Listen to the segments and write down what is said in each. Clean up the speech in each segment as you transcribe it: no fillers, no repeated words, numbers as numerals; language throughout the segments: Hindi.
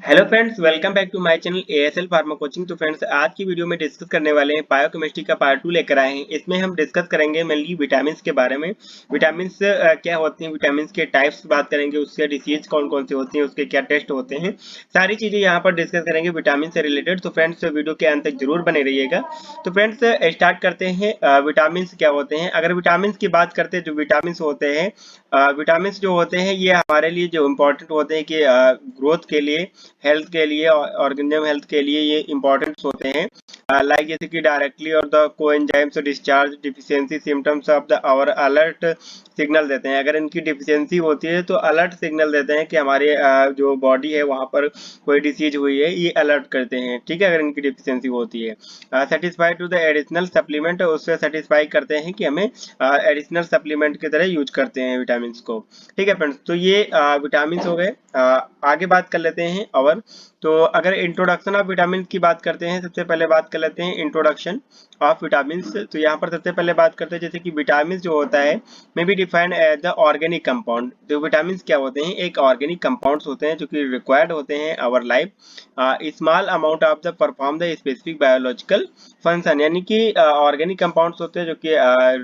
Hello friends, welcome back to my channel ASL pharma coaching. तो फ्रेंड्स, आज की वीडियो में डिस्कस करने वाले हैं बायोकेमिस्ट्री का पार्ट 2 लेकर आए हैं। इसमें हम डिस्कस करेंगे मेनली विटामिन के बारे में। विटामिन क्या होते हैं, विटामिन के टाइप्स बात करेंगे, उसके डिसीज कौन कौन से होते हैं, उसके क्या टेस्ट होते हैं, सारी चीजें यहाँ पर डिस्कस करेंगे विटामिन से रिलेटेड। तो फ्रेंड्स, वीडियो के अंत तक जरूर बने रहिएगा। तो फ्रेंड्स, स्टार्ट करते हैं। विटामिन क्या होते हैं। अगर विटामिन की बात करते हैं, जो विटामिन होते हैं, विटामिन जो होते हैं ये हमारे लिए जो इम्पोर्टेंट होते हैं कि ग्रोथ के लिए, हेल्थ के लिए, ऑर्गेनिज्म हेल्थ के लिए ये इंपॉर्टेंट होते हैं। लाइक जैसे कि डायरेक्टली और the coenzymes discharge deficiency symptoms of the our alert signal देते हैं। अगर इनकी डिफिशियंसी होती है तो अलर्ट सिग्नल देते हैं कि हमारे जो बॉडी है वहां पर कोई डिसीज हुई है, ये अलर्ट करते हैं। ठीक है, अगर इनकी डिफिशियंसी होती है। Satisfy to the additional supplement, उससे सेटिस्फाई करते हैं कि हमें एडिशनल सप्लीमेंट की तरह यूज करते हैं विटामिन को। ठीक है फ्रेंड्स, तो ये विटामिन हो गए। आगे बात कर लेते हैं। और तो अगर इंट्रोडक्शन ऑफ विटामिन की बात करते हैं, सबसे पहले बात कर लेते हैं इंट्रोडक्शन ऑफ विटामिन। तो यहाँ पर सबसे पहले बात करते हैं जैसे कि विटामिन जो होता है may be defined as the organic compound. तो विटामिन क्या होते हैं, एक ऑर्गेनिक कंपाउंड्स होते हैं जो कि रिक्वायर्ड होते हैं our life small amount of the perform the specific biological function. यानी कि ऑर्गेनिक कंपाउंड्स होते हैं जो कि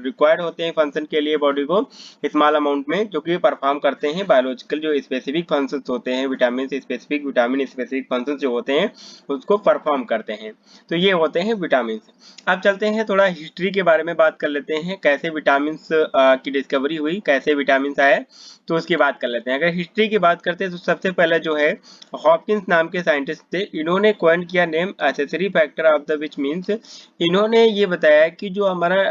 रिक्वायर्ड होते हैं फंक्शन के लिए बॉडी को स्मॉल अमाउंट में, जो कि परफॉर्म करते हैं बायोलॉजिकल जो स्पेसिफिक फंक्शंस होते हैं। विटामिन स्पेसिफिक फंक्शंस जो होते हैं उसको परफॉर्म करते हैं। तो ये होते हैं विटामिन। अब चलते हैं थोड़ा हिस्ट्री के बारे में बात कर लेते हैं, कैसे विटामिन की डिस्कवरी हुई, कैसे विटामिन आए, तो उसकी बात कर लेते हैं। अगर हिस्ट्री की बात करते हैं तो सबसे पहले जो है हॉपकिंस नाम के साइंटिस्ट थे। इन्होंने कॉइन किया name accessory factor of the which means, इन्होंने ये बताया कि जो हमारा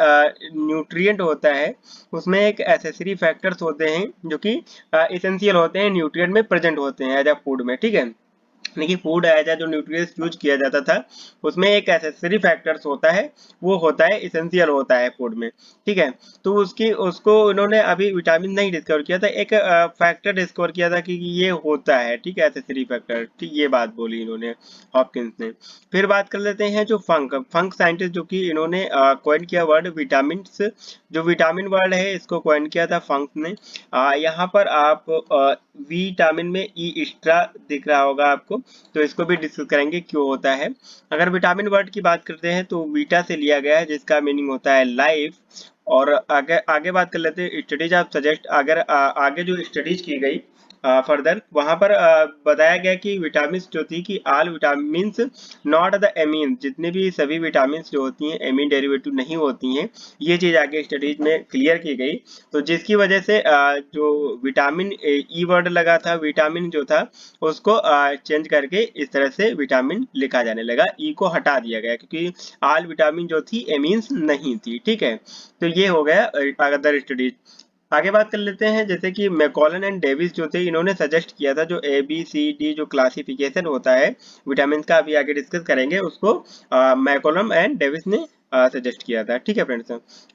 न्यूट्रिएंट होता है उसमें एक एसेसरी फैक्टर्स होते हैं जो कि एसेंशियल होते हैं, न्यूट्रिएंट में प्रेजेंट होते हैं एज अ फूड में। ठीक है, देखिए फूड एज जो न्यूट्रिएंट्स यूज किया जाता था उसमें एक एसेसरी फैक्टर्स होता है, वो होता है एसेंशियल होता है फूड में। ठीक है, तो उसको उन्होंने अभी विटामिन नहीं डिस्कवर किया था, एक फैक्टर डिस्कवर किया था कि ये होता है। ठीक है, एसेसरी फैक्टर। ठीक, ये बात बोली इन्होंने, हॉपकिंस ने। फिर बात कर लेते हैं जो फंक साइंटिस्ट, जो कि इन्होंने कॉइन किया वर्ड विटामिन। जो विटामिन वर्ड है इसको कॉइन किया था फंक ने। यहाँ पर आप विटामिन में ई एक्स्ट्रा दिख रहा होगा आपको, तो इसको भी डिस्कस करेंगे क्यों होता है। अगर विटामिन वर्ड की बात करते हैं तो वीटा से लिया गया है जिसका मीनिंग होता है लाइफ। और आगे आगे बात कर लेते हैं स्टडीज ऑफ सजेस्ट। अगर आगे जो स्टडीज की गई फर्दर, वहां पर बताया गया कि विटामिन जो थी कि all vitamin not the amine, जितने भी सभी विटामिन जो होती हैं एमीन डेरिवेटिव नहीं होती हैं। ये चीज आगे स्टडीज में क्लियर की गई, तो जिसकी वजह से जो विटामिन ई वर्ड लगा था, विटामिन जो था उसको चेंज करके इस तरह से विटामिन लिखा जाने लगा, ई को हटा दिया गया क्योंकि ऑल विटामिन जो थी एमीन्स नहीं थी। ठीक है, तो ये हो गया अदर स्टडीज। आगे बात कर लेते हैं जैसे कि मैकॉलन एंड डेविस जो थे, इन्होंने सजेस्ट किया था जो ABCD जो क्लासिफिकेशन होता है विटामिन का, अभी आगे डिस्कस करेंगे उसको, मैकॉलम एंड डेविस ने सजेस्ट किया था। ठीक है फ्रेंड्स,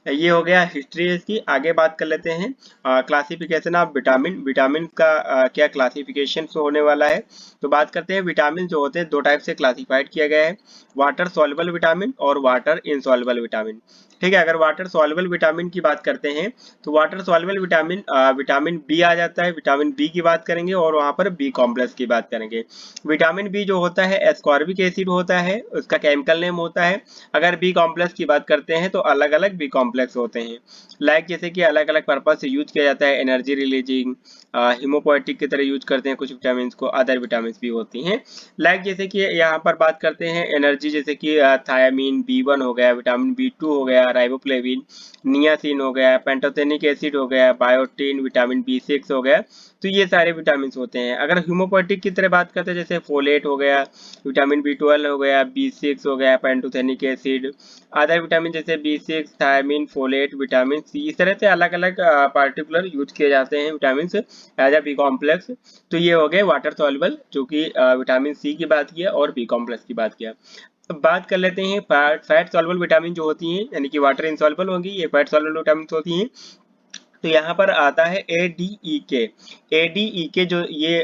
ये हो गया हिस्ट्री इसकी। आगे बात कर लेते हैं क्लासिफिकेशन ऑफ विटामिन। विटामिन का क्या क्लासिफिकेशन होने वाला है, तो बात करते हैं। विटामिन जो होते हैं दो टाइप से क्लासिफाइड किया गया है, वाटर सॉल्युबल विटामिन और वाटर इनसॉल्युबल विटामिन। ठीक है, अगर वाटर सॉल्युबल विटामिन की बात करते हैं तो water soluble vitamin vitamin B आ जाता है। विटामिन बी की बात करेंगे और वहां पर बी कॉम्प्लेक्स की बात करेंगे। विटामिन बी जो होता है एस्कॉर्बिक एसिड होता है, उसका केमिकल नेम होता है। अगर बी कॉम्प्लेक्स की बात करते हैं तो अलग अलग बी कॉम्प्लेक्स होते हैं, लाइक जैसे कि अलग अलग पर्पज से यूज किया जाता है, एनर्जी रिलीजिंग, हिमोपोएटिक की तरह यूज करते हैं कुछ विटामिन को, अदर विटामिन भी होती हैं। लाइक जैसे कि यहाँ पर बात करते हैं एनर्जी, जैसे कि थायामीन B1 हो गया, विटामिन B2 हो गया, राइबोफ्लेविन, नियासिन हो गया, पेंटोथेनिक एसिड हो गया, बायोटिन, विटामिन B6 हो गया। तो ये सारे विटामिन होते हैं। अगर ह्यूमोपोएटिक की तरह बात करते हैं जैसे फोलेट हो गया, विटामिन B12 हो गया, B6 हो गया, पेंटोथेनिक एसिड, अदर विटामिन जैसे B6, thiamine, folate, vitamin C, इस तरह से अलग अलग पार्टिकुलर यूज किए जाते हैं vitamin as a B complex. तो ये हो गए वाटर सॉल्युबल, जो कि विटामिन सी की बात किया और बी कॉम्प्लेक्स की बात किया। अब बात कर लेते हैं फैट सॉल्युबल विटामिन जो होती हैं, यानी कि वाटर इनसॉल्युबल होगी, ये फैट सॉल्युबल विटामिन होती हैं। तो यहाँ पर आता है ADEK। ADEK जो ये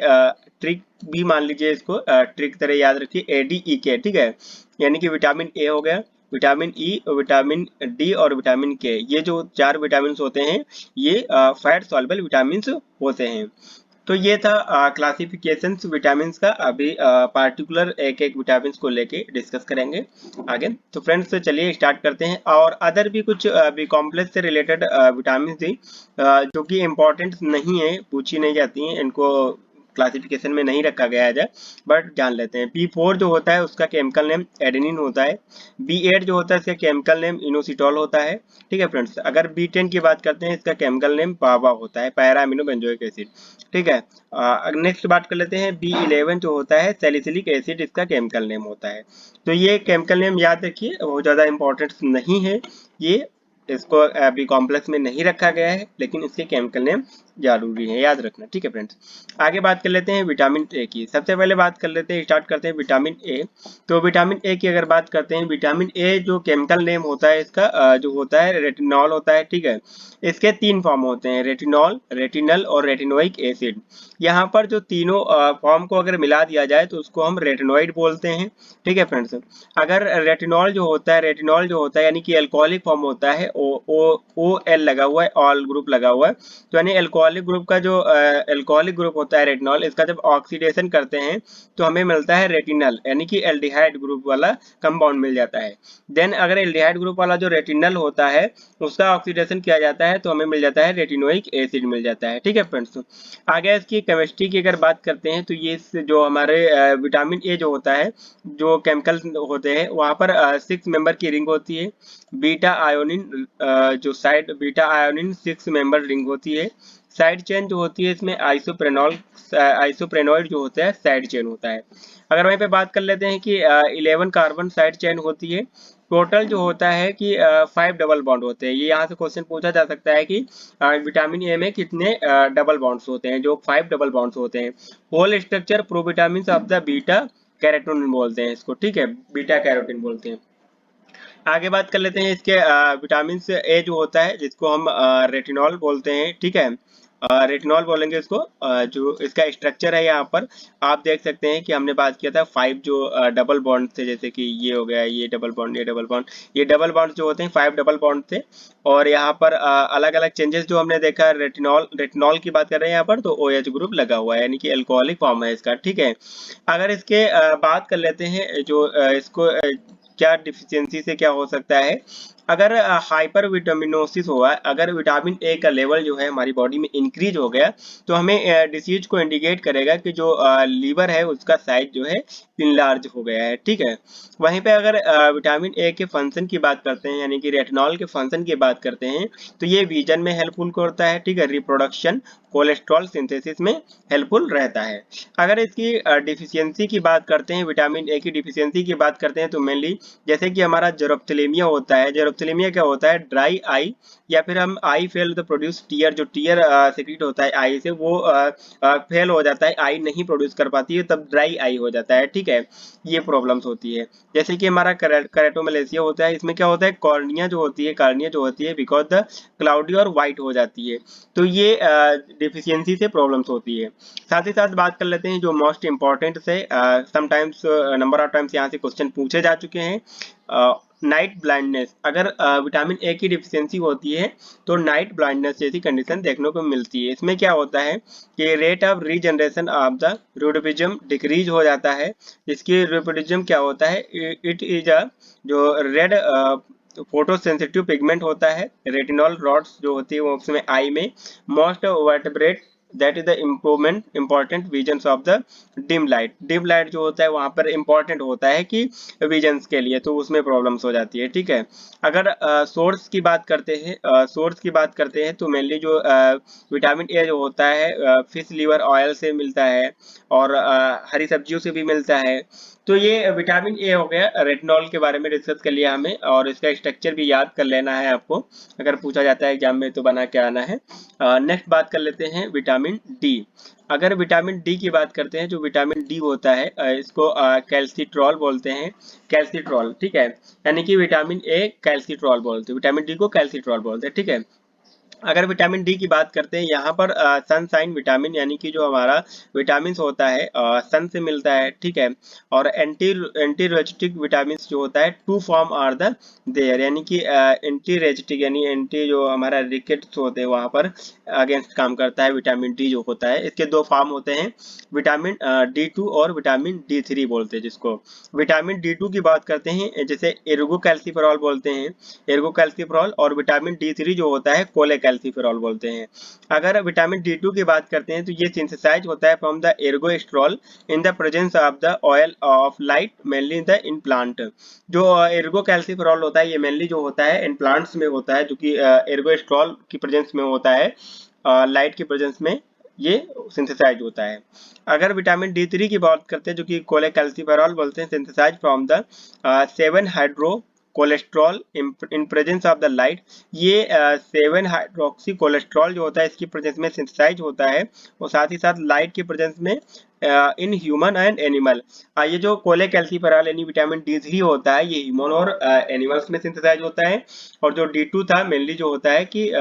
ट्रिक भी मान लीजिए, इसको ट्रिक तरह याद रखिए, ADEK। ठीक है, यानी कि विटामिन ए हो गया, विटामिन ई, विटामिन डी और विटामिन के, ये जो चार विटामिन होते हैं ये फैट सॉल्युबल विटामिन होते हैं। तो ये था क्लासिफिकेशन विटामिन का। अभी पार्टिकुलर एक एक विटामिन को लेके डिस्कस करेंगे आगे। तो फ्रेंड्स चलिए स्टार्ट करते हैं। और अदर भी कुछ बी कॉम्प्लेक्स से रिलेटेड विटामिन थी जो कि इम्पोर्टेंट नहीं है, पूछी नहीं जाती हैं, इनको क्लासिफिकेशन में नहीं रखा गया है, बट जान लेते हैं। B4 जो होता है उसका केमिकल नेम एडेनिन होता है। B8 जो होता है इसका केमिकल नेम इनोसिटॉल होता है। ठीक है फ्रेंड्स। अगर B10 की बात करते हैं इसका केमिकल नेम पावा होता है, पैरा अमीनो बेंजोइक एसिड। ठीक है। नेक्स्ट बात कर लेते हैं। B11 जो होता है सैलिसिलिक एसिड, इसका केमिकल नेम होता है। तो ये केमिकल नेम याद रखिए, बहुत ज़्यादा इंपॉर्टेंट नहीं है ये, इसको बी कॉम्प्लेक्स में नहीं रखा गया है, लेकिन इसके केमिकल नेम जरूरी है याद रखना। ठीक है फ्रेंड्स। आगे बात कर लेते हैं विटामिन ए की। सबसे पहले बात कर लेते हैं, स्टार्ट करते हैं विटामिन ए। तो विटामिन ए की अगर बात करते हैं, विटामिन ए जो केमिकल नेम होता है इसका जो होता है रेटिनॉल होता है। ठीक है। इसके 3 फॉर्म होते हैं, रेटिनॉल, रेटिनल और रेटिनोइक एसिड। यहाँ पर जो तीनों फॉर्म को अगर मिला दिया जाए तो उसको हम रेटिनोइड बोलते हैं। ठीक है फ्रेंड्स। अगर रेटिनॉल जो होता है, रेटिनॉल जो होता है यानी कि एल्कोहलिक फॉर्म होता है, ओ एल लगा हुआ है, ऑल ग्रुप लगा हुआ है, तो यानी एल्कोहलिक ग्रुप का जो एल्कोहलिक ग्रुप होता है रेटिनॉल, इसका जब ऑक्सीडेशन करते हैं तो हमें मिलता है रेटिनल, यानी कि एल्डिहाइड ग्रुप वाला कंपाउंड मिल जाता है। देन अगर एल्डिहाइड ग्रुप वाला जो रेटिनल होता है उसका ऑक्सीडेशन किया जाता है तो हमें मिल जाता है रेटिनोइक एसिड मिल जाता है। ठीक है फ्रेंड्स। आगे इसकी केमिस्ट्री की अगर बात करते हैं तो ये जो हमारे विटामिन ए जो होता है, जो केमिकल होते हैं वहाँ पर 6 मेंबर की रिंग होती है। बीटा आयोनिन जो साइड बीटा आयोनिन 6 मेंबर रिंग होती है। साइड चेन जो होती है इसमें आइसोप्रेनॉइड जो होता है साइड चेन होता है। अगर वहीं पे बात कर लेते हैं कि 11 कार्बन साइड चेन होती है। टोटल जो होता है कि 5 डबल बॉन्ड होते हैं। ये यहाँ से क्वेश्चन पूछा जा सकता है कि विटामिन ए में कितने डबल बॉन्ड्स होते हैं, जो 5 डबल बॉन्ड्स होते हैं। Whole structure provitamin of the beta carotene बोलते हैं इसको। ठीक है, बीटा कैरोटीन बोलते हैं। आगे बात कर लेते हैं इसके विटामिन ए जो होता है जिसको हम रेटिनॉल बोलते हैं। ठीक है, रेटिनॉल बोलेंगे इसको। जो इसका स्ट्रक्चर है यहाँ पर आप देख सकते हैं कि हमने बात किया था 5 जो डबल बॉन्ड थे, जैसे कि ये हो गया, ये डबल बॉन्ड, ये डबल बॉन्ड, ये डबल बॉन्ड जो होते हैं 5 डबल बॉन्ड थे। और यहाँ पर अलग अलग चेंजेस जो हमने देखा, रेटिनॉल की बात कर रहे हैं यहाँ पर, तो OH ग्रुप लगा हुआ है यानी कि एल्कोहलिक फॉर्म है इसका। ठीक है। अगर इसके बात कर लेते हैं जो इसको क्या डिफिशियंसी से क्या हो सकता है, अगर हाइपर विटामिनोसिस हुआ, अगर विटामिन ए का लेवल जो है हमारी बॉडी में इंक्रीज हो गया तो हमें डिसीज को इंडिकेट करेगा कि जो लीवर है उसका साइज जो है इनलार्ज हो गया है। ठीक है। वहीं पे अगर विटामिन ए के फंक्शन की बात करते हैं यानी कि रेटिनॉल के फंक्शन की बात करते हैं तो ये विजन में हेल्पफुल करता है। ठीक है, रिप्रोडक्शन, कोलेस्ट्रॉल सिंथेसिस में हेल्पफुल रहता है। अगर इसकी डिफिशियंसी की बात करते हैं, विटामिन ए की डिफिशियंसी की बात करते हैं तो मेनली जैसे कि हमारा जेरोप्थेलेमिया होता है। जेरोप्थेलेमिया क्या होता है, ड्राई आई, या फिर हम आई फेल टू प्रोड्यूस टीयर, जो टीयर सेक्रेट होता है आई से वो फेल हो जाता है, आई नहीं प्रोड्यूस कर पाती है, तब ड्राई आई हो जाता है। ठीक है, ये प्रॉब्लम्स होती है। जैसे कि हमारा केराटोमेलेसिया होता है, इसमें क्या होता है, कॉर्निया जो होती है बिकॉज द क्लाउडी और व्हाइट हो जाती है। तो ये डिफिशियंसी से प्रॉब्लम्स होती है। साथ ही साथ बात कर लेते हैं जो मोस्ट इंपॉर्टेंट से समटाइम्स नंबर ऑफ टाइम्स यहाँ से क्वेश्चन पूछे जा चुके हैं, नाइट ब्लाइंडनेस। अगर विटामिन ए की डिफिशियंसी होती है तो नाइट ब्लाइंडनेस जैसी कंडीशन देखने को मिलती है। इसमें क्या होता है कि rate of regeneration of the rhodopsin decrease हो जाता है। इसकी रूडोपिज्म क्या होता है, इट इज अ जो रेड फोटोसेंसिटिव पिगमेंट होता है। रेटिनॉल रॉड्स जो होती है वो उसमें आई में most vertebrate that is the important visions of the dim light. Dim light जो होता है वहां पर इंपॉर्टेंट होता है कि विजन्स के लिए, तो उसमें प्रॉब्लम्स हो जाती है। ठीक है। अगर सोर्स की बात करते हैं तो मेनली जो विटामिन ए जो होता है फिश लीवर ऑयल से मिलता है और हरी सब्जियों से भी मिलता है। तो ये विटामिन ए हो गया। रेटिनॉल के बारे में डिस्कस कर लिया हमें, और इसका स्ट्रक्चर भी याद कर लेना है आपको, अगर पूछा जाता है एग्जाम में तो बना के आना है। नेक्स्ट बात कर लेते हैं विटामिन डी। अगर विटामिन डी की बात करते हैं, जो विटामिन डी होता है इसको कैल्सिट्रॉल बोलते हैं, कैल्सिट्रॉल। ठीक है, यानी कि विटामिन ए कैल्सिट्रॉल बोलते हैं, विटामिन डी को कैल्सिट्रॉल बोलते हैं। ठीक है। अगर विटामिन डी की बात करते हैं यहाँ पर सनसाइन विटामिन यानी कि जो हमारा विटामिन होता है सन से मिलता है, ठीक है। और एंटी रेजिस्टिक विटामिन जो होता है two form are the there, यानी कि एंटी रेजिस्टिक यानी एंटी जो हमारा रिकेट्स होते हैं वहाँ पर अगेंस्ट काम करता है विटामिन डी जो होता है। इसके दो फॉर्म होते हैं, विटामिन D2 और विटामिन D3 बोलते हैं जिसको। विटामिन D2 की बात करते हैं जैसे एर्गो कैल्सीफेरॉल बोलते हैं, एर्गो कैल्सीफेरॉल, और विटामिन D3 जो होता है कोले कैल्सीफेरॉल बोलते हैं। अगर विटामिन D2 की बात करते हैं तो ये सिंथेसाइज होता है from the एर्गोस्ट्रॉल in the presence of the oil of light mainly in the in plant. जो एर्गो कैल्सीफेरॉल होता है ये मेनली जो होता है इन प्लांट्स में होता है, जो कि एर्गोस्ट्रॉल की प्रेजेंस में होता है, लाइट की प्रेजेंस में ये सिंथेसाइज होता है। अगर विटामिन D3 की बात करते हैं जो कि कोले कैल्सीफेरॉल बोलते हैं, synthesise from the 7 hydro cholesterol in presence of the light. ये 7 हाइड्रोक्सी कोलेस्ट्रॉल जो होता है इसकी प्रेजेंस में सिंथेसाइज होता है, और साथ ही साथ लाइट की प्रेजेंस में इन ह्यूमन एंड एनिमल। ये जो कोले कैल्सीफेरॉल यानी विटामिन D3 होता है ये ह्यूमन और एनिमल्स में सिंथेसाइज होता है, और जो D2 था मेनली जो होता है कि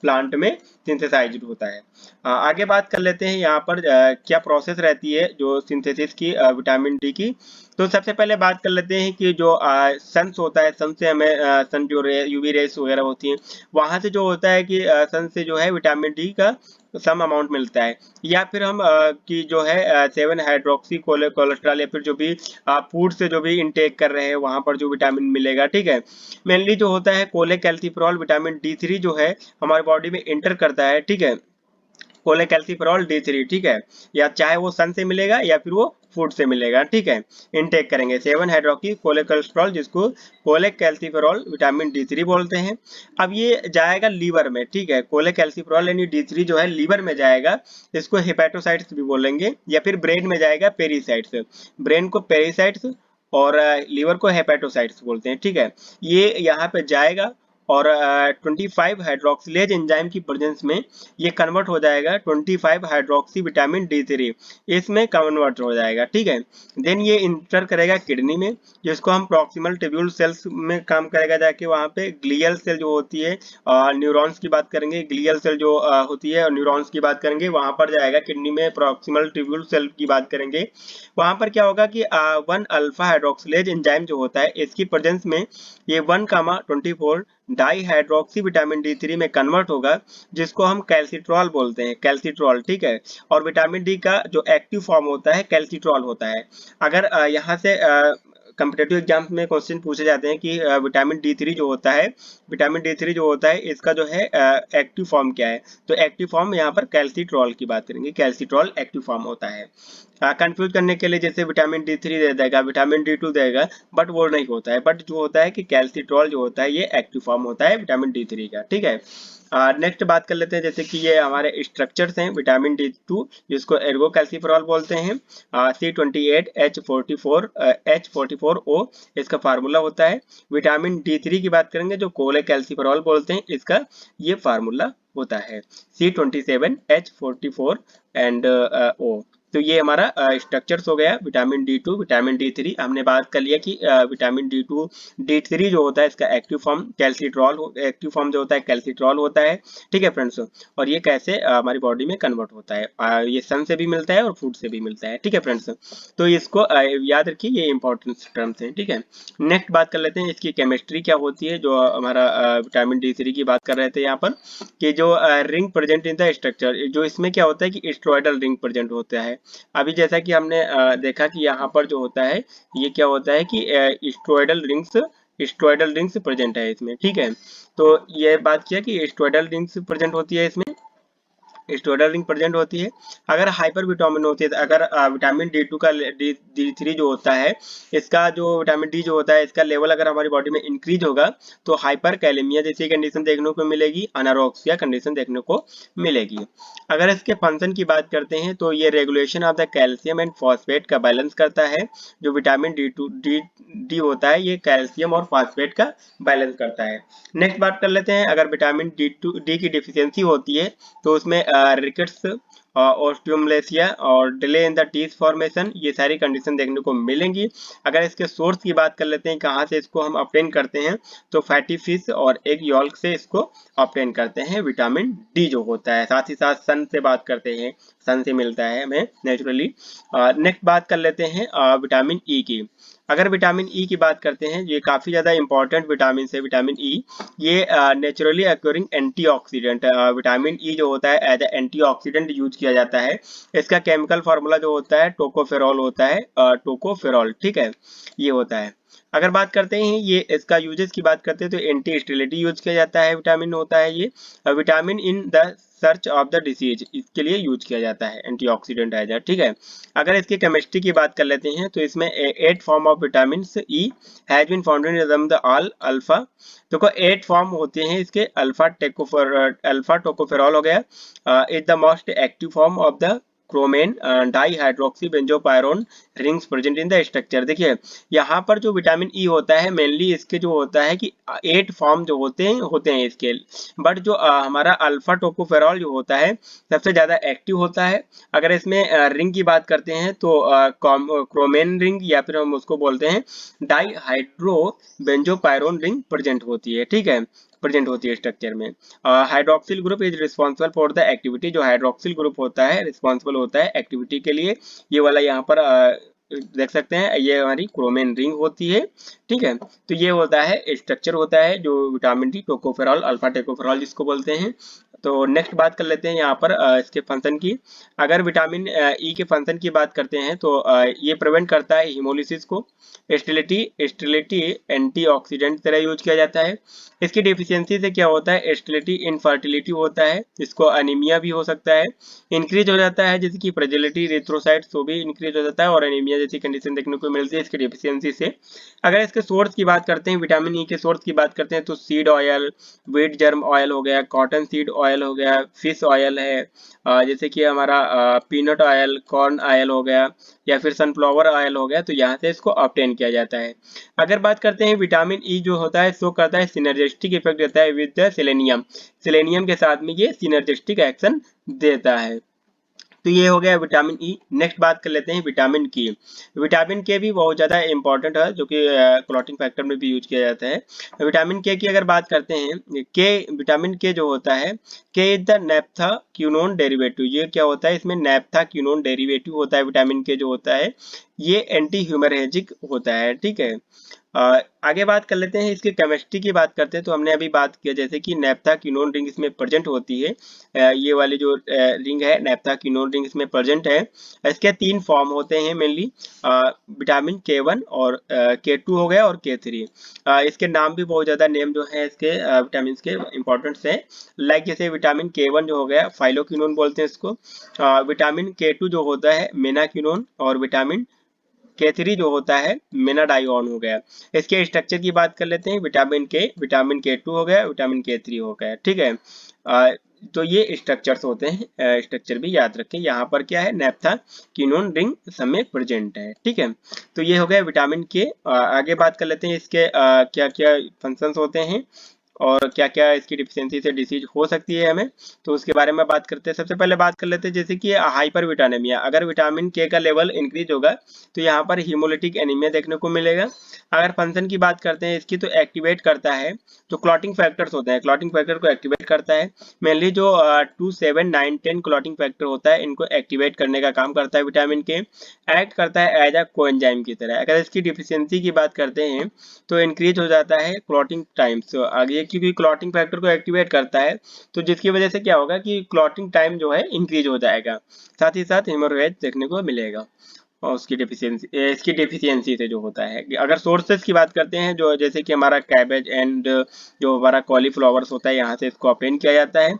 प्लांट में सिंथेसाइज्ड होता है। आगे बात कर लेते हैं यहाँ पर क्या प्रोसेस रहती है जो सिंथेसिस की विटामिन डी की। तो सबसे पहले बात कर लेते हैं कि जो सन होता है, सन से हमें सन जो यूवी रेस वगैरह होती हैं वहां से जो होता है कि सन से जो है विटामिन डी का सम अमाउंट मिलता है, या फिर हम कि जो है 7 हाइड्रोक्सी कोलेस्ट्रॉल या फिर जो भी फूड से जो भी इनटेक कर रहे हैं वहां पर जो विटामिन मिलेगा, ठीक है। मेनली जो होता है कोले कैल्सीफेरॉल विटामिन D3 जो है हमारे बॉडी में इंटर करता है, ठीक है, कोले कैल्सीफेरॉल D3, ठीक है, या चाहे वो सन से मिलेगा या फिर वो फूड से मिलेगा, ठीक है। इनटेक करेंगे 7 हाइड्रोक्सी कोले कोलेस्ट्रॉल जिसको कोले कैल्सीफेरॉल विटामिन D3 बोलते हैं। अब ये जाएगा लीवर में, ठीक है, कोले कैल्सीफेरॉल यानी D3 जो है लीवर में जाएगा, इसको हेपेटोसाइट्स भी बोलेंगे, या फिर ब्रेन में जाएगा पेरीसाइट्स, ब्रेन को पेरीसाइट्स और लीवर को हेपेटोसाइट्स बोलते हैं, ठीक है। ये यहाँ पे जाएगा और 25 हाइड्रोक्सिलेज एंजाइम की प्रेजेंस में ये कन्वर्ट हो जाएगा 25 हाइड्रोक्सी विटामिन D3, इसमें कन्वर्ट हो जाएगा, ठीक है। देन ये इंटर करेगा किडनी में, जिसको हम प्रॉक्सिमल ट्यूब्यूल सेल्स में काम करेगा जाके, वहाँ पे ग्लियल सेल जो होती है, न्यूरॉन्स की बात करेंगे, ग्लियल सेल जो होती है और न्यूरॉन्स की बात करेंगे, वहाँ पर जाएगा किडनी में प्रॉक्सिमल ट्यूब्यूल सेल की बात करेंगे। वहाँ पर क्या होगा कि 1 अल्फा हाइड्रोक्सिलेज एंजाइम जो होता है इसकी प्रेजेंस में ये 1,24 डाई हाइड्रोक्सी विटामिन D3 में कन्वर्ट होगा, जिसको हम कैल्सीट्रॉल बोलते हैं, कैल्सीट्रॉल, ठीक है। और विटामिन डी का जो एक्टिव फॉर्म होता है कैल्सीट्रॉल होता है। अगर यहाँ से कॉम्पिटेटिव एग्जाम्स में क्वेश्चन पूछे जाते हैं कि विटामिन D3 जो होता है, विटामिन D3 जो होता है इसका जो है एक्टिव फॉर्म क्या है, तो एक्टिव फॉर्म यहाँ पर कैल्सीट्रॉल की बात करेंगे, कैल्सीट्रॉल एक्टिव फॉर्म होता है। कंफ्यूज करने के लिए जैसे विटामिन D3 दे देगा, विटामिन D2 देगा, बट वो नहीं होता है, बट जो होता है कि कैल्सीट्रॉल जो होता है ये एक्टिव फॉर्म होता है विटामिन D3 का, ठीक है। नेक्स्ट बात कर लेते हैं जैसे कि ये हमारे स्ट्रक्चर्स हैं विटामिन D2 जिसको एर्गो कैल्सीफेरॉल बोलते हैं, C28H44 H44O इसका फार्मूला होता है। विटामिन D3 की बात करेंगे जो कोले कैल्सीफेरॉल बोलते हैं, इसका ये फार्मूला होता है C27H44 एंड O। तो ये हमारा स्ट्रक्चर्स हो गया विटामिन D2 विटामिन D3। हमने बात कर लिया कि विटामिन D2 D3 जो होता है इसका एक्टिव फॉर्म कैल्सीट्रॉल, एक्टिव फॉर्म जो होता है कैल्सीट्रॉल होता है, ठीक है फ्रेंड्स। और ये कैसे हमारी बॉडी में कन्वर्ट होता है, ये सन से भी मिलता है और फूड से भी मिलता है, ठीक है फ्रेंड्स। तो इसको याद रखिए, ये इंपॉर्टेंट टर्म्स हैं, ठीक है। नेक्स्ट बात कर लेते हैं इसकी केमिस्ट्री क्या होती है, जो हमारा विटामिन D3 की बात कर रहे थे यहाँ पर कि जो ring present in the structure, जो इसमें क्या होता है कि स्टेरॉयडल रिंग प्रेजेंट होता है। अभी जैसा कि हमने देखा कि यहाँ पर जो होता है ये क्या होता है कि स्टेरॉयडल रिंग्स प्रेजेंट है इसमें, ठीक है। तो ये बात किया कि स्टेरॉयडल रिंग्स प्रेजेंट होती है इसमें, स्टेरॉयडल रिंग प्रेजेंट होती है। अगर हाइपर विटामिन होती है, अगर विटामिन D2 का D3 जो होता है इसका जो विटामिन डी जो होता है इसका लेवल अगर हमारी बॉडी में इंक्रीज होगा तो हाइपर कैलेमिया जैसी कंडीशन देखने को मिलेगी, अनारोक्सिया कंडीशन देखने को मिलेगी। अगर इसके फंक्शन की बात करते हैं तो ये regulation of the calcium and phosphate का बैलेंस करता है। जो विटामिन डी होता है ये कैल्शियम और फॉस्फेट का बैलेंस करता है। नेक्स्ट बात कर लेते हैं, अगर विटामिन डी की डिफिशियंसी होती है तो उसमें रिकेट्स ऑस्टियोमलेसिया और delay in the teeth formation, ये सारी कंडीशन देखने को मिलेंगी। अगर इसके सोर्स की बात कर लेते हैं कहाँ से इसको हम ऑब्टेन करते हैं, तो फैटी फिश और एग यॉल्क से इसको ऑब्टेन करते हैं विटामिन डी जो होता है। साथ ही साथ सन से बात करते हैं, सन से मिलता है हमें नेचुरली। नेक्स्ट बात कर लेते हैं विटामिन ई की। अगर विटामिन ई की बात करते हैं, ये काफ़ी ज़्यादा इंपॉर्टेंट विटामिन है विटामिन ई। ये नेचुरली अक्योरिंग एंटीऑक्सीडेंट, विटामिन ई जो होता है एज ए एंटीऑक्सीडेंट यूज किया जाता है। इसका केमिकल फार्मूला जो होता है टोकोफेरॉल होता है, टोकोफेरॉल, ठीक है, ये होता है। अगर बात करते हैं ये इसका यूजेस की बात करते हैं तो एंटी स्टेरिलिटी यूज किया जाता है, विटामिन होता है ये। Vitamin in the search of the disease, इसके लिए यूज किया जाता है, एंटीऑक्सीडेंट है, ठीक है। अगर इसकी केमिस्ट्री की बात कर लेते हैं तो इसमें 8 form of vitamin E has been found in the all alpha. देखो 8 फॉर्म होते हैं इसके। अल्फा टोकोफेरॉल हो गया, is the most active form of the chromane dihydroxy benzopyrone rings present in the structure. देखिए यहाँ पर जो विटामिन ई होता है मेनली इसके जो होता है कि 8 फॉर्म जो होते हैं इसके, बट जो हमारा अल्फा टोकोफेरॉल जो होता है सबसे ज्यादा एक्टिव होता है। अगर इसमें रिंग की बात करते हैं तो क्रोमेन रिंग या फिर हम उसको बोलते हैं डाई हाइड्रो बेंजोपायरोन रिंग प्रेजेंट होती है, ठीक है, प्रेजेंट होती है स्ट्रक्चर में। Hydroxyl group is responsible for the activity, जो हाइड्रोक्सिल ग्रुप होता है रिस्पॉन्सिबल होता है एक्टिविटी के लिए। ये वाला यहाँ पर देख सकते हैं, ये हमारी क्रोमेन रिंग होती है, ठीक है। तो ये होता है स्ट्रक्चर होता है जो vitamin D tocopherol, alpha tocopherol जिसको बोलते हैं। तो नेक्स्ट बात कर लेते हैं यहाँ पर इसके फंक्शन की। अगर विटामिन ई के फंक्शन की बात करते हैं तो ये प्रिवेंट करता है हिमोलिसिस को। स्टेरिलिटी एंटीऑक्सीडेंट तरह यूज किया जाता है। इसकी डेफिशिएंसी से क्या होता है, स्टेरिलिटी इनफर्टिलिटी होता है, इसको अनीमिया भी हो सकता है, इंक्रीज हो जाता है, जैसे कि फ्रेजिलिटी रिथ्रोसाइट्स तो भी इंक्रीज हो जाता है और अनीमिया जैसी कंडीशन देखने को मिलती है इसकी डेफिशिएंसी से। अगर इसके सोर्स की बात करते हैं, विटामिन ई के सोर्स की बात करते हैं तो seed oil, wheat germ oil हो गया, कॉटन सीड ऑयल हो गया, फिश ऑयल है, जैसे कि हमारा पीनट ऑयल, कॉर्न ऑयल हो गया या फिर सनफ्लावर ऑयल हो गया, तो यहाँ से इसको ऑब्टेन किया जाता है। अगर बात करते हैं विटामिन ई जो होता है शो करता है सिनर्जिस्टिक इफेक्ट देता है विद द सेलेनियम, सेलेनियम के साथ में ये सिनर्जिस्टिक एक्शन देता है। तो ये हो गया विटामिन ई। नेक्स्ट बात कर लेते हैं विटामिन के। विटामिन के भी बहुत ज़्यादा इंपॉर्टेंट है जो कि क्लॉटिंग फैक्टर में भी यूज किया जाता है। विटामिन के की अगर बात करते हैं, के विटामिन के जो होता है, के इज द नैप्थाक्विनोन डेरिवेटिव। ये क्या होता है, इसमें नैप्थाक्विनोन डेरिवेटिव होता है विटामिन के जो होता है, ये एंटी ह्यूमरेजिक होता है, ठीक है। आगे बात कर लेते हैं इसकी केमिस्ट्री की बात करते हैं तो हमने अभी बात किया जैसे कि नैप्थाक्विनोन रिंग इसमें प्रेजेंट होती है। ये वाली जो रिंग है नैप्थाक्विनोन रिंग इसमें प्रेजेंट है। इसके 3 फॉर्म होते हैं मेनली, विटामिन के1 और के2 हो गया और के3। इसके नाम भी बहुत ज़्यादा नेम जो है इसके विटामिन के इंपॉर्टेंट है। लाइक जैसे विटामिन के1 जो हो गया फाइलोक्विनोन बोलते हैं इसको, विटामिन के2 जो होता है मेनाक्विनोन और विटामिन के3 जो होता है मेनाडाइऑन हो गया। इसके स्ट्रक्चर की बात कर लेते हैं, विटामिन के2 हो गया, विटामिन के3 हो गया, ठीक है। तो ये स्ट्रक्चर्स होते हैं, स्ट्रक्चर भी याद रखें। यहाँ पर क्या है, नैप्थाक्विनोन रिंग समय प्रेजेंट है, ठीक है। तो ये हो गया विटामिन के। आगे बात कर लेते हैं इसके क्या क्या फंक्शंस होते हैं और क्या क्या इसकी डिफिशियंसी से डिसीज हो सकती है हमें, तो उसके बारे में बात करते हैं। सबसे पहले बात कर लेते हैं जैसे कि हाइपर विटामिनिया। अगर विटामिन के का लेवल इंक्रीज होगा तो यहाँ पर हीमोलिटिक एनीमिया देखने को मिलेगा। अगर फंक्शन की बात करते हैं इसकी, तो एक्टिवेट करता है जो क्लॉटिंग फैक्टर्स होते हैं, क्लॉटिंग फैक्टर को एक्टिवेट करता है। मेनली जो 2, 7, 9, 10 क्लॉटिंग फैक्टर होता है इनको एक्टिवेट करने का काम करता है विटामिन के। एक्ट करता है एज अ कोएंजाइम की तरह। अगर इसकी डिफिशियंसी की बात करते हैं तो इंक्रीज हो जाता है क्लॉटिंग टाइम्स। आगे क्योंकि क्लॉटिंग फैक्टर को एक्टिवेट करता है तो जिसकी वजह से क्या होगा कि क्लॉटिंग टाइम जो है इंक्रीज हो जाएगा, साथ ही साथ हेमोरेज देखने को मिलेगा और उसकी डेफिशिएंसी, इसकी डेफिशिएंसी से जो होता है। अगर सोर्सेज की बात करते हैं जो जैसे कि हमारा कैबेज एंड जो हमारा कॉलीफ्लावर्स होता है यहाँ से इसको ऑब्टेन किया जाता है।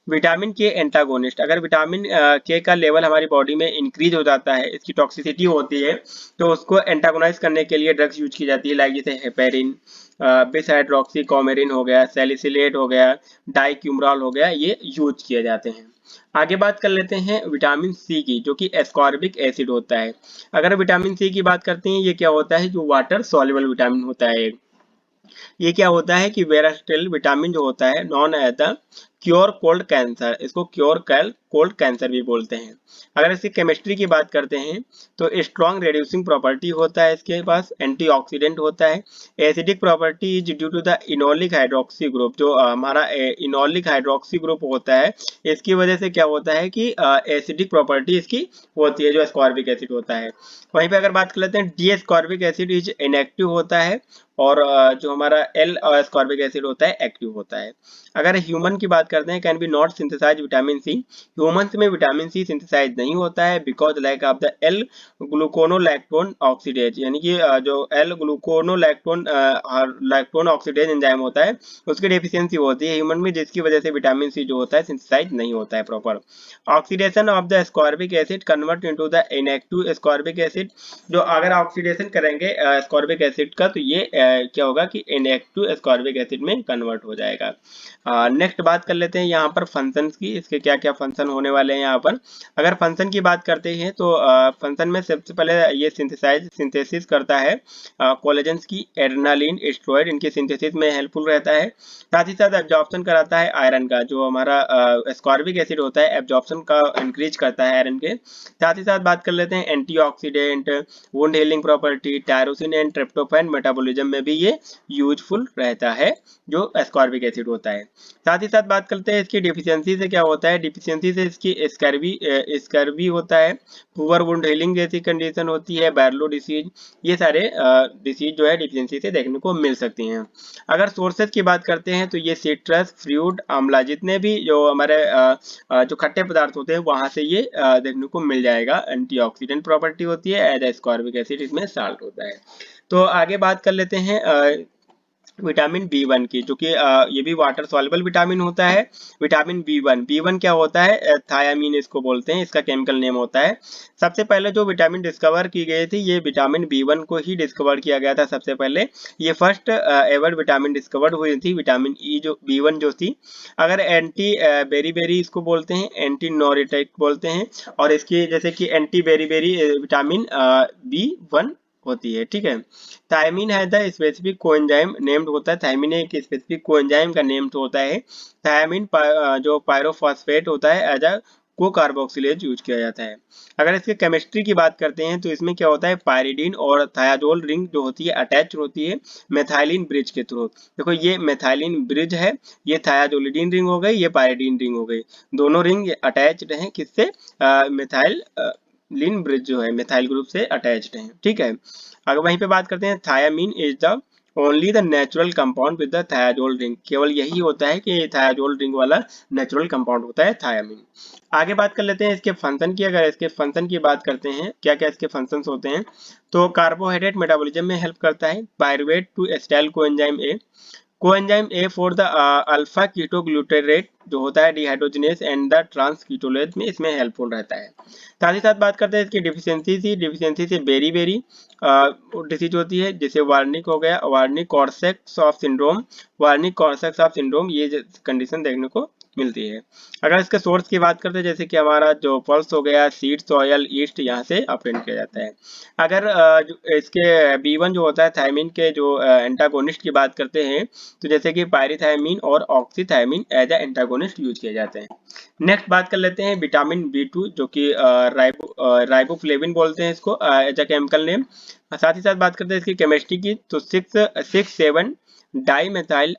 विटामिन के एंटागोनिस्ट, अगर विटामिन के का लेवल हमारी बॉडी में इंक्रीज हो जाता है, इसकी टॉक्सिसिटी होती है, तो उसको एंटागोनाइज करने के लिए ड्रग्स यूज की जाती है, लाइक जैसे हेपेरिन, बिसहाइड्रोक्सीकॉमेरिन हो गया, सैलिसिलेट हो गया, डाइक्यूमराल हो गया, ये यूज किए जाते हैं। आगे बात कर लेते हैं विटामिन सी की जो कि एस्कॉर्बिक एसिड होता है। अगर विटामिन सी की बात करते हैं, ये क्या होता है, जो वाटर सॉल्युबल विटामिन होता है। ये क्या होता है कि वेरास्टिल विटामिन जो होता है known as the cure cold cancer, इसको क्योर कोल्ड कैंसर भी बोलते हैं। अगर इसकी केमिस्ट्री की बात करते हैं तो स्ट्रॉन्ग रिड्यूसिंग प्रॉपर्टी होता है इसके पास, एंटीऑक्सीडेंट होता है, acidic property is due to the enolic hydroxy group, जो हमारा इनोलिक हाइड्रोक्सी ग्रुप होता है इसकी वजह से क्या होता है कि एसिडिक प्रॉपर्टी इसकी होती है जो एस्कॉर्बिक एसिड होता है। वहीं पे अगर बात कर लेते हैं D ascorbic acid is inactive होता है और जो हमारा एल एस्कॉर्बिक एसिड होता है एक्टिव होता है। अगर ह्यूमन की बात करते हैं can be not synthesize vitamin C, humans में विटामिन सी सिंथेसाइज नहीं होता है because like of the L gluconolactone oxidase, यानी कि जो एल ग्लूकोनोलैक्टोन ऑक्सीडेज एंजाइम होता है उसकी डेफिशिएंसी होती है ह्यूमन में, जिसकी वजह से विटामिन सी जो होता है सिंथेसाइज नहीं होता है proper. Oxidation of the ascorbic acid convert into the inactive ascorbic acid, जो अगर ऑक्सीडेशन करेंगे एस्कॉर्बिक एसिड का तो ये क्या होगा कि इनएक्टिव एस्कॉर्बिक एसिड में कन्वर्ट हो जाएगा। नेक्स्ट बात कर लेते हैं यहाँ पर फंक्शंस की, इसके क्या क्या फंक्शन होने वाले हैं यहाँ पर। अगर फंक्शन की बात करते हैं तो फंक्शन में सबसे पहले ये सिंथेसिस करता है कोलेजन्स की, एड्रेनालिन, स्टेरॉइड, इनके सिंथेसिस में हेल्पफुल रहता है। साथ ही साथ एब्जॉर्प्शन कराता है आयरन का, जो हमारा एस्कॉर्बिक एसिड होता है एब्जॉर्प्शन का इंक्रीज करता है आयरन के। साथ ही साथ बात कर लेते हैं antioxidant, wound healing property, tyrosine and tryptophan metabolism में भी ये यूजफुल रहता है जो एस्कॉर्बिक एसिड होता है। साथ ही साथ बात करते हैं इसकी डिफिशियंसी से क्या होता है, डिफिशियंसी से इसकी स्कर्वी होता है, पुअर वुंड हीलिंग जैसी कंडीशन होती है, बैरलो डिसीज, ये सारे डिसीज जो है डिफिशियंसी से देखने को मिल सकती हैं। अगर सोर्सेज की बात करते हैं तो ये सिट्रस, फ्रूट, आंवला, जितने भी जो हमारे जो खट्टे पदार्थ होते हैं वहां से ये देखने को मिल जाएगा। एंटीऑक्सीडेंट प्रॉपर्टी होती है, एज एस्कॉर्बिक एसिड इसमें साल्ट होता है। तो आगे बात कर लेते हैं विटामिन B1 की, जो कि ये भी वाटर सॉल्युबल विटामिन होता है। विटामिन B1 क्या होता है, थायामीन इसको बोलते हैं, इसका केमिकल नेम होता है। सबसे पहले जो विटामिन डिस्कवर की गई थी ये विटामिन B1 को ही डिस्कवर किया गया था सबसे पहले, ये फर्स्ट एवर विटामिन डिस्कवर्ड हुई थी विटामिन E जो B1 जो थी। अगर एंटी बेरीबेरी इसको बोलते हैं, एंटी नोरिटिक बोलते हैं, और इसकी जैसे कि एंटी बेरीबेरी विटामिन B1 होती है, ठीक है। थायमीन है द स्पेसिफिक कोएंजाइम नेम्ड होता है, थायमीन एक स्पेसिफिक कोएंजाइम का नेम्ड होता है। थायमीन जो पायरोफॉस्फेट होता है एज अ को कार्बोक्सिलेज यूज किया जाता है। अगर इसके केमिस्ट्री की बात करते हैं तो इसमें क्या होता है, पायरिडीन और थायाजोल रिंग जो होती है अटैच होती है मेथाइलिन ब्रिज के थ्रू। देखो ये मेथाइलिन ब्रिज है, ये थायाजोलिडीन रिंग हो गई, ये पायरिडीन रिंग हो गई, दोनों रिंग अटैच्ड हैं किससे, मेथाइल लिन ब्रिज जो है मेथाइल ग्रुप से अटैच्ड है, ठीक है। अगर वहीं पे बात करते हैं thiamine is the only the natural compound with the thiazole ring, केवल यही होता है कि थायाजोल रिंग वाला नेचुरल कंपाउंड होता है थायामीन। आगे बात कर लेते हैं इसके फंक्शन की। अगर इसके फंक्शन की बात करते हैं क्या क्या इसके फंक्शंस होते हैं, तो कार्बोहाइड्रेट मेटाबॉलिज्म में हेल्प करता है, pyruvate to acetyl coenzyme A for the alpha ketoglutarate जो होता है dehydrogenase and the trans ketolase में इसमें हेल्पफुल रहता है। साथ ही साथ बात करते हैं इसकी डिफिशियंसी से बेरी डिसीज होती है, जैसे वार्निक हो गया, वार्निक कॉर्सेक्स ऑफ सिंड्रोम ये कंडीशन देखने को मिलती है। अगर इसके सोर्स की बात करते हैं जैसे कि हमारा जो पल्स हो गया, सीड, सॉयल, ईस्ट, यहाँ से अप्रेंट किया जाता है। अगर इसके B1 जो होता है थायमीन के जो एंटागोनिस्ट की बात करते हैं तो जैसे कि पायरीथायमीन और ऑक्सीथायमीन एज ए एंटागोनिस्ट यूज किए जाते हैं। नेक्स्ट बात कर लेते हैं विटामिन B2 जो कि राइबोफ्लेविन बोलते हैं इसको एज ए केमिकल नेम। साथ ही साथ बात करते हैं इसकी केमिस्ट्री की, तो 6,7 dimethyl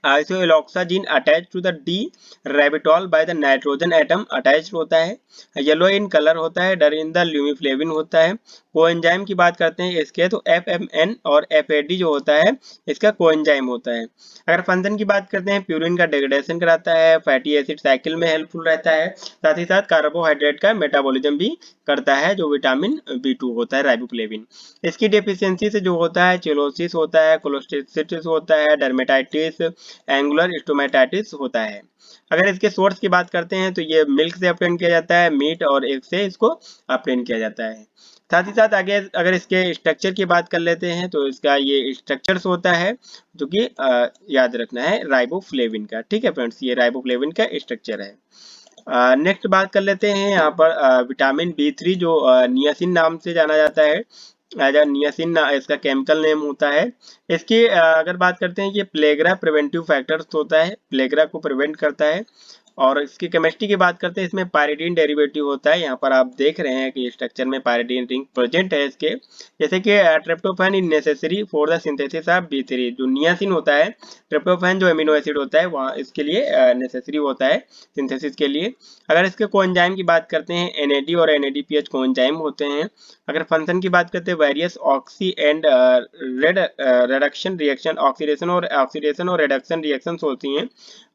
isoalloxazine attach to the D ribitol by the nitrogen atom attached होता है, येलो इन कलर होता है, डर इन द ल्यूमिफ्लेविन होता है। कोएंजाइम की बात करते हैं इसके तो FMN और FAD जो होता है इसका कोएंजाइम होता है। अगर फंक्शन की बात करते हैं प्यूरिन का डिग्रेडेशन कराता है, फैटी एसिड साइकिल में हेल्पफुल रहता है, साथ ही साथ कार्बोहाइड्रेट का मेटाबॉलिज्म भी करता है जो विटामिन B2 होता है राइबोफ्लेविन। इसकी डेफिशिएंसी से जो होता है चिलोसिस होता है, कोलोस्टिसिटिस होता है, डर्मेटाइटिस, एंगुलर स्टोमेटाइटिस होता है। अगर इसके सोर्स की बात करते हैं तो ये मिल्क से अपटेन किया जाता है, मीट और एग से इसको अपटेन किया जाता है। साथ ही साथ आगे अगर इसके स्ट्रक्चर की बात कर लेते हैं तो इसका ये स्ट्रक्चर्स होता है जो कि याद रखना है राइबोफ्लेविन का, ठीक है फ्रेंड्स, ये राइबोफ्लेविन का स्ट्रक्चर है। नेक्स्ट बात कर लेते हैं यहाँ पर विटामिन B3 जो नियासिन नाम से जाना जाता है। एज अ नियासिन इसका केमिकल नेम होता है। इसकी अगर बात करते हैं, ये प्लेग्रा प्रिवेंटिव फैक्टर्स होता है, प्लेग्रा को प्रिवेंट करता है। और इसकी केमिस्ट्री की बात करते हैं, इसमें पायरिडीन डेरिवेटिव होता है। यहाँ पर आप देख रहे हैं कि स्ट्रक्चर में पायरिडीन रिंग प्रेजेंट है इसके। जैसे कि tryptophan is necessary for the synthesis of B3। जो नियासिन होता है, ट्रिप्टोफैन जो एमिनो एसिड होता है वहाँ इसके लिए नेसेसरी होता है सिंथेसिस के लिए। अगर इसके कोएंजाइम की बात करते हैं, NAD और NADPH कोएंजाइम होते हैं। अगर फंक्शन की बात करते हैं, various oxy and reduction reaction, oxidation और रिडक्शन रिएक्शंस होती हैं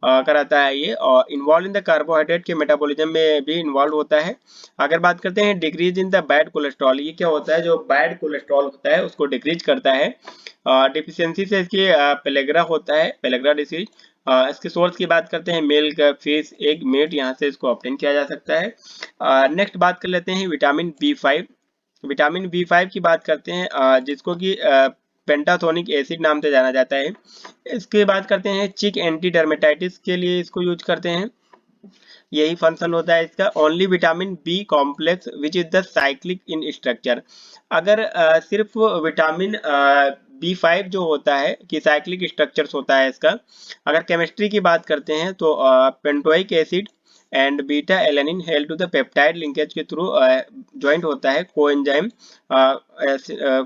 कराता है ये, और इन्वॉल्व इन द कार्बोहाइड्रेट के मेटाबॉलिज्म में भी इन्वॉल्व होता है। अगर बात करते हैं decrease in the bad cholesterol, ये क्या होता है, जो बैड कोलेस्ट्रॉल होता है उसको डिक्रीज करता है। डिफिशियंसी से इसकी पेलेग्रा होता है, पेलेग्रा डिसीज। इसके सोर्स की बात करते हैं, मिल्क, फिश, एग, मीट, यहाँ से इसको ऑब्टेन किया जा सकता है। नेक्स्ट बात कर लेते हैं विटामिन B5। विटामिन B5 की बात करते हैं, जिसको कि पेंटाथोनिक एसिड नाम से जाना जाता है। इसके बात करते हैं, चिक एंटी डर्मेटाइटिस के लिए इसको यूज करते हैं, यही फंक्शन होता है इसका। Only vitamin B complex which is the cyclic in structure. अगर सिर्फ विटामिन B5 जो होता है कि साइक्लिक स्ट्रक्चर्स होता है इसका। अगर केमिस्ट्री की बात करते हैं तो pantoic acid and beta alanine help to the peptide linkage के थ्रू ज्वाइंट होता है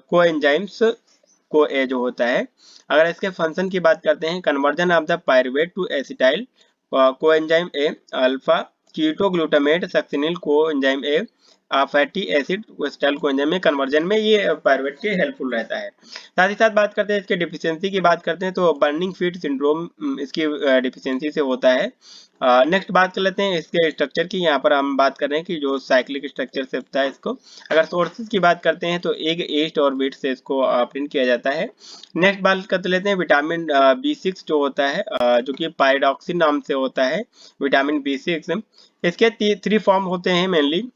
कोएंजाइम्स को ए जो होता है। अगर इसके फंक्शन की बात करते हैं, conversion of the pyruvate to acetyl coenzyme A, alpha ketoglutarate succinyl coenzyme A, fatty acid acetyl coenzyme में कन्वर्जन में ये पायरुवेट के हेल्पफुल रहता है। साथ ही साथ बात करते हैं इसके डिफिशियंसी की बात करते हैं, तो बर्निंग फीट सिंड्रोम इसकी डिफिशियंसी से होता है। नेक्स्ट बात कर लेते हैं इसके स्ट्रक्चर की। यहाँ पर हम बात कर रहे हैं कि जो साइक्लिक स्ट्रक्चर से होता है इसको। अगर सोर्सेज की बात करते हैं तो एग, ईस्ट और बीट से इसको प्रिंट किया जाता है। नेक्स्ट बात कर लेते हैं विटामिन B6 जो होता है, जो कि पाइरोक्सिन नाम से होता है विटामिन B6। इसके 3 फॉर्म होते हैं मेनली,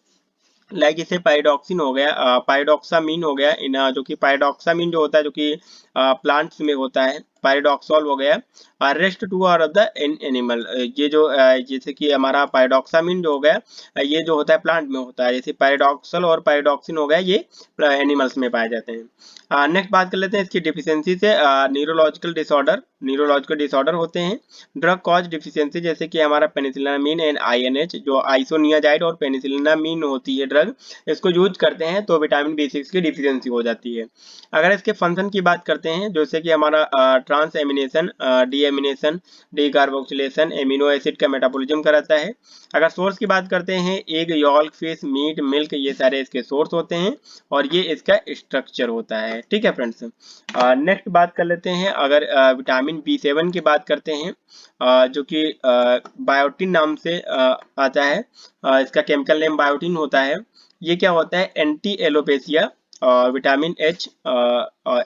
लाइक इसे पाइरोक्सिन हो गया, पाइरोक्सामीन हो गया, इन जो कि पाइरोक्सामीन जो होता है जो कि प्लांट्स में होता है, पाइरोक्सोल हो गया, rest two are of the animal. ये जो जैसे कि हमारा पाइरोक्सामीन जो हो गया, ये जो होता है प्लांट में होता है, जैसे पाइरोक्सल और पाइरोक्सिन हो गया ये एनिमल्स में पाए जाते हैं। नेक्स्ट बात कर लेते हैं इसकी डिफिशियंसी से, न्यूरोलॉजिकल डिसऑर्डर होते हैं। ड्रग कॉज डिफिशियंसी, जैसे कि हमारा पेनिसिलिनामीन एंड INH जो आइसोनियाजाइड और पेनिसिलिनामीन होती है ड्रग, इसको यूज करते हैं तो विटामिन B6 की डिफिशियंसी हो जाती है। अगर इसके फंक्शन की बात करते हैं, जैसे कि हमारा trans amination, deamination, decarboxylation, amino acid का मेटाबॉलिज्म कराता है। अगर सोर्स की बात करते हैं, egg, yolk, fish, meat, milk, ये सारे इसके सोर्स होते हैं और ये इसका स्ट्रक्चर होता है। ठीक है फ्रेंड्स। नेक्स्ट बात कर लेते हैं, अगर विटामिन B7 की बात करते हैं, जो कि बायोटिन नाम से आता है, इसका केमिकल नेम बायोटिन होता है। ये क्या होता है, anti alopecia, vitamin H,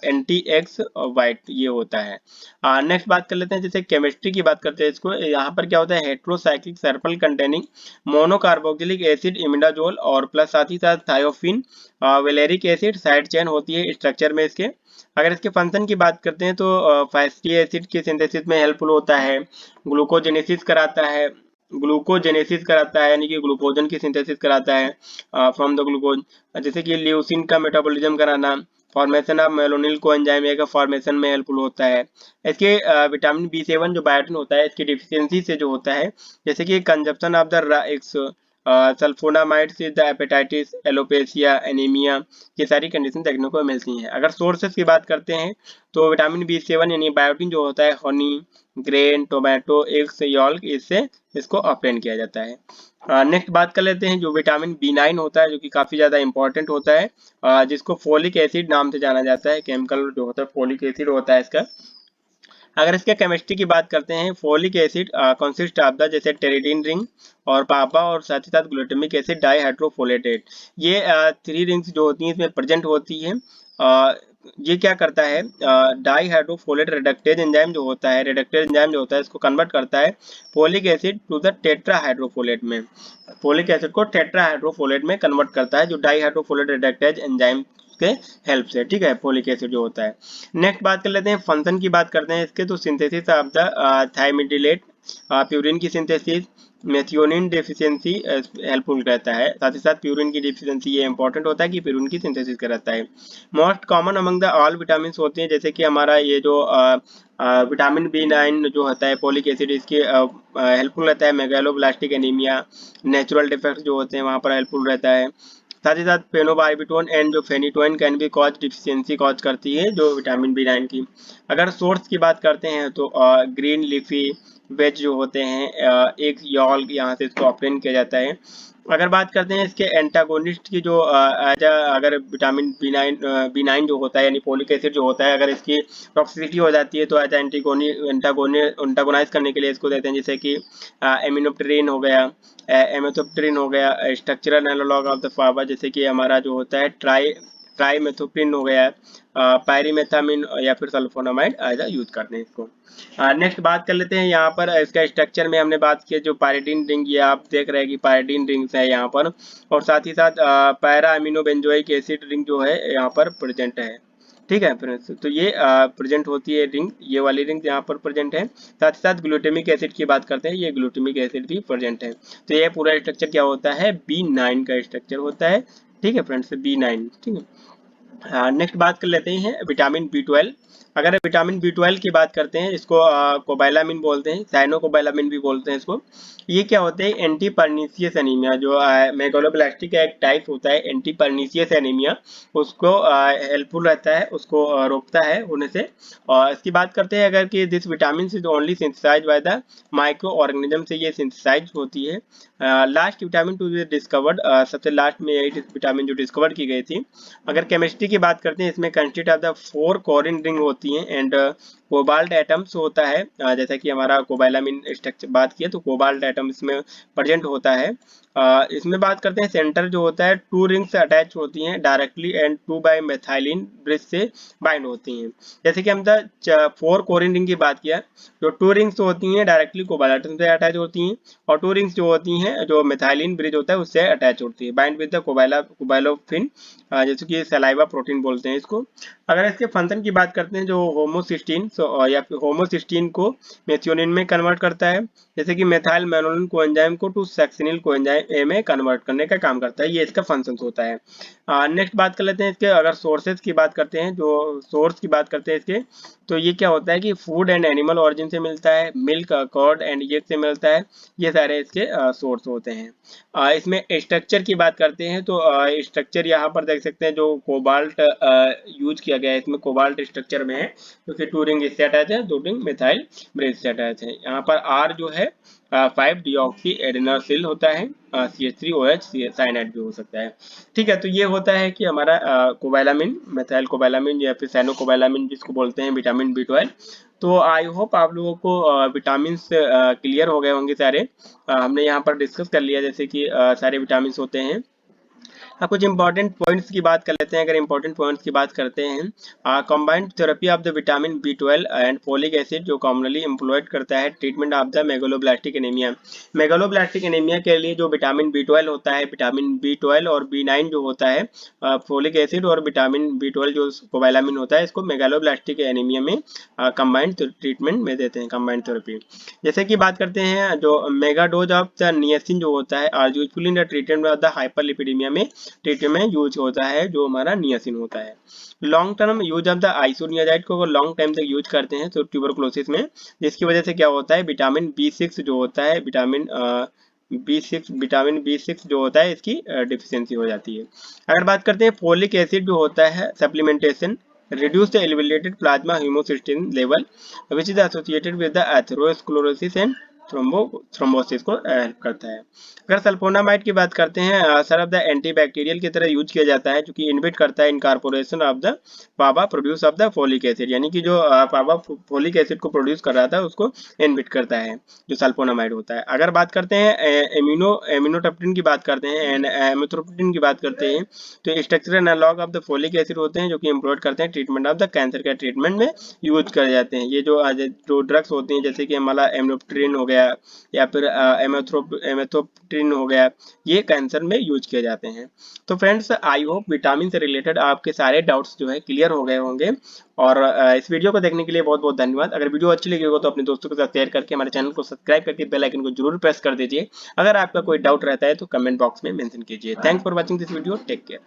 anti x white, ये होता है। नेक्स्ट बात कर लेते हैं, जैसे केमिस्ट्री की बात करते हैं इसको। यहाँ पर क्या होता है, heterocyclic sulphur containing monocarboxylic acid imidazole और प्लस साथ ही साथ thiophene, valeric acid side chain होती है स्ट्रक्चर में इसके। अगर इसके फंक्शन की बात करते हैं तो फैटी एसिड के सिंथेसिस में हेल्पफुल होता है, ग्लूकोजेनेसिस कराता है, यानी कि ग्लूकोजन की सिंथेसिस कराता है फ्रॉम द ग्लूकोज। जैसे कि ल्यूसिन का मेटाबॉलिज्म कराना, formation of malonyl coenzyme A का फॉर्मेशन में हेल्पफुल होता है। इसके विटामिन B7 जो बायोटिन होता है, इसकी डिफिशियंसी से जो होता है, जैसे कि कंजप्शन ऑफ द सल्फोनामाइड से द हेपेटाइटिस, एलोपेशिया, एनीमिया, ये सारी कंडीशन देखने को मिलती हैं। अगर सोर्सेज की बात करते हैं तो विटामिन B7 यानी बायोटिन जो होता है, हनी, ग्रेन, टोमेटो, एग्स, यॉल्क, इससे इसको ऑब्टेन किया जाता है। नेक्स्ट बात कर लेते हैं जो विटामिन B9 होता है, जो कि काफी ज्यादा इंपॉर्टेंट होता है, जिसको फोलिक एसिड नाम से जाना जाता है। केमिकल जो होता है फोलिक एसिड होता है इसका। अगर इसके केमिस्ट्री की बात करते हैं, folic acid consist of the, जैसे टेरिडीन रिंग और पापा और साथ ही साथ ग्लूटामिक एसिड डाइहाइड्रोफोलेटेट, ये 3 रिंग्स जो होती हैं इसमें प्रेजेंट होती है। ये क्या करता है, डाइहाइड्रोफोलेट रिडक्टेज एंजाइम जो होता है, इसको कन्वर्ट करता है folic acid to the tetrahydrofolate में, फोलिक एसिड को टेट्राहाइड्रोफोलेट में कन्वर्ट करता है, जो डाइहाइड्रोफोलेट रिडक्टेज एंजाइम के हेल्प से। ठीक है, फोलिक एसिड जो होता है। नेक्स्ट बात कर लेते हैं फंक्शन की बात करते हैं इसके, तो सिंथेसिस ऑफ द थायमिडिलेट प्यूरिन की सिंथेसिस, मेथियोनिन डेफिशिएंसी हेल्पफुल रहता है, साथ ही साथ प्यूरिन की डेफिशिएंसी ये इंपॉर्टेंट होता है कि प्यूरिन की सिंथेसिस कराता है। Most common among the all vitamin होते हैं, जैसे कि हमारा ये जो विटामिन B9 जो होता है फोलिक एसिड, इसके हेल्पफुल रहता है मेगालोब्लास्टिक एनीमिया, नेचुरल डिफेक्ट्स जो होते हैं वहाँ पर हेल्पफुल रहता है। साथ ही साथ फेनोबार्बिटोन एंड जो फेनिटोइन कैन भी कॉज डिफिशियंसी कॉज करती है जो विटामिन B9 की। अगर सोर्स की बात करते हैं तो ग्रीन लीफी वेज जो होते हैं, एक यॉल यहाँ से इसको ऑप्टेन किया जाता है। अगर बात करते हैं इसके एंटागोनिस्ट की, जो अगर विटामिन B9 जो होता है यानी फोलिक एसिड जो होता है, अगर इसकी टॉक्सिसिटी हो जाती है तो एज एंटागोनाइज करने के लिए इसको देते हैं, जैसे कि एमिनोप्टेरिन हो गया, एमेथोप्टेरिन हो गया, स्ट्रक्चरल एनालॉग ऑफ द फाबा जैसे कि हमारा जो होता है ट्राईमेथोप्रिन हो गया, पायरीमेथामिन या फिर सल्फोनामाइड एज यूज करते हैं इसको। नेक्स्ट बात कर लेते हैं यहाँ पर इसका स्ट्रक्चर में हमने बात की जो पायरिडीन रिंग, ये आप देख रहे हैं कि पायरिडीन रिंग्स है यहाँ पर, और साथ ही साथ para amino benzoic acid ring जो है यहाँ पर प्रेजेंट है। ठीक है फ्रेंड्स, तो ये प्रेजेंट होती है रिंग, ये वाली रिंग यहाँ पर प्रेजेंट है। साथ ही साथ ग्लूटामिक एसिड की बात करते हैं, ये ग्लूटामिक एसिड भी प्रेजेंट है। तो ये पूरा स्ट्रक्चर क्या होता है, B9 का स्ट्रक्चर होता है। ठीक है फ्रेंड्स, B9। ठीक है, नेक्स्ट बात कर लेते हैं विटामिन B12। अगर विटामिन B12 की बात करते हैं, इसको कोबालामिन बोलते हैं, साइनोकोबालामिन भी बोलते हैं इसको। ये क्या होते हैं, एंटी पर्नीशियस एनीमिया, जो मेगालोब्लास्टिक का एक टाइप होता है एंटी पर्नीशियस एनीमिया, उसको हेल्पफुल रहता है, उसको रोकता है होने से। और इसकी बात करते हैं अगर कि this vitamin is only synthesised by the micro organism से ये सिंथेसाइज होती है। लास्ट विटामिन टू डिस्कवर्ड, सबसे लास्ट में यही विटामिन जो डिस्कवर की गई थी। अगर केमिस्ट्री की बात करते हैं, इसमें कंस्टिट ऑफ द 4 कोरिन रिंग होती हैं एंड कोबाल्ट एटम्स होता है, जैसा कि हमारा कोबालामिन स्ट्रक्चर बात किया तो कोबाल्ट एटम इसमें प्रेजेंट होता है। इसमें बात करते हैं सेंटर जो होता है 2 रिंग्स अटैच होती हैं directly and 2 by methylene bridge से बाइंड होती हैं। जैसे कि हम 4 कोरिन रिंग की बात किया, जो 2 रिंग्स होती हैं डायरेक्टली कोबाल्ट एटम से अटैच होती हैं, और 2 रिंग्स जो होती हैं जो मेथाइलिन ब्रिज होता है उससे अटैच होती है, बाइंड विद द कोबालोफिन, जैसे कि सलाइवा प्रोटीन बोलते हैं इसको। अगर इसके फंक्शन की बात करते हैं, जो होमोसिस्टीन या फिर होमोसिस्टीन को मेथियोनिन में कन्वर्ट करता है, जैसे कि मेथाइल मैनोलिन कोएंजाइम को टू सक्सिनिल कोएंजाइम ए में कन्वर्ट करने का काम करता है, ये इसका फंक्शन होता है। नेक्स्ट बात कर लेते हैं इसके, अगर सोर्सेज की बात करते हैं, जो सोर्स की बात करते हैं इसके, तो ये क्या होता है कि फूड एंड एनिमल ऑरिजिन से मिलता है, मिल्क, कर्ड एंड एग से मिलता है, ये सारे इसके सोर्स होते हैं। इसमें स्ट्रक्चर की बात करते हैं तो स्ट्रक्चर यहाँ पर देख सकते हैं, जो कोबाल्ट यूज किया गया है इसमें कोबाल्ट स्ट्रक्चर में है, क्योंकि 2 रिंग इससे अटैच है, 2 रिंग मिथाइल ब्रिज से अटैच है। यहाँ पर R जो है 5 डिऑक्सी एडेनोसिल होता है, CH3OH साइनाइड भी हो सकता है। ठीक है, तो ये होता है कि हमारा कोबालामिन, मेथाइल कोबालामिन या फिर साइनोकोबालामिन जिसको बोलते हैं विटामिन B12। तो आई होप आप लोगों को विटामिन क्लियर हो गए होंगे सारे। हमने यहाँ पर डिस्कस कर लिया जैसे कि सारे विटामिन होते हैं। कुछ इंपॉर्टेंट पॉइंट्स की बात कर लेते हैं। अगर इंपॉर्टेंट पॉइंट्स की बात करते हैं, combined therapy of the vitamin B12 and folic acid जो कॉमनली एम्प्लॉयड करता है treatment of the megaloblastic anaemia. Megaloblastic anaemia के लिए जो विटामिन B12 होता है, विटामिन B12 और B9 जो होता है, फोलिक एसिड और विटामिन B12 जो कोबालामिन होता है, इसको मेगालोब्लास्टिक एनीमिया में कंबाइंड ट्रीटमेंट में देते हैं, कंबाइंड थेरेपी। जैसे कि बात करते हैं जो mega dose of the niacin जो होता है are useful in the treatment of the hyperlipidaemia में ट्रीटमेंट में यूज होता है, जो हमारा नियासिन होता है। Long term use of the isoniazid को अगर लॉन्ग टाइम तक यूज करते हैं तो ट्यूबरकुलोसिस में, जिसकी वजह से क्या होता है विटामिन B6 जो होता है, विटामिन B6 जो होता है इसकी डिफिशियंसी हो जाती है। अगर बात करते हैं फोलिक एसिड जो होता है supplementation reduce the elevated plasma homocysteine level which is associated with the atherosclerosis and thrombosis को हेल्प करता है। अगर सल्फोनामाइड की बात करते हैं, सर ऑफ द एंटीबैक्टीरियल की तरह यूज किया जाता है, क्योंकि इनहिबिट करता है incorporation of the PABA produce of the folic acid, यानी कि जो पाबा फोलिक एसिड को प्रोड्यूस कर रहा था उसको इनहिबिट करता है, जो सल्फोनामाइड होता है। अगर बात करते हैं एमिनोट्रिप्टिन की बात करते हैं एंड एमिथ्रोप्टिन की बात करते हैं, तो structural analogue of the folic acid होते हैं, जो कि एम्प्लॉयड करते हैं ट्रीटमेंट ऑफ द कैंसर के ट्रीटमेंट में यूज करे जाते हैं। ये जो ड्रग्स होती हैं जैसे कि हमारा एमिनोप्टेरिन हो गया, गया या फिर एमेथोप्ट्रिन हो गया, ये कैंसर में यूज किए जाते हैं। तो फ्रेंड्स आई होप विटामिन से रिलेटेड आपके सारे डाउट्स जो है क्लियर हो गए होंगे। और इस वीडियो को देखने के लिए बहुत बहुत धन्यवाद। अगर वीडियो अच्छी लगी हो तो अपने दोस्तों के साथ शेयर करके हमारे चैनल को सब्सक्राइब करके बेल आइकन को जरूर प्रेस कर दीजिए। अगर आपका कोई डाउट रहता है तो कमेंट बॉक्स में मेंशन कीजिए। Thanks for watching this video, take care.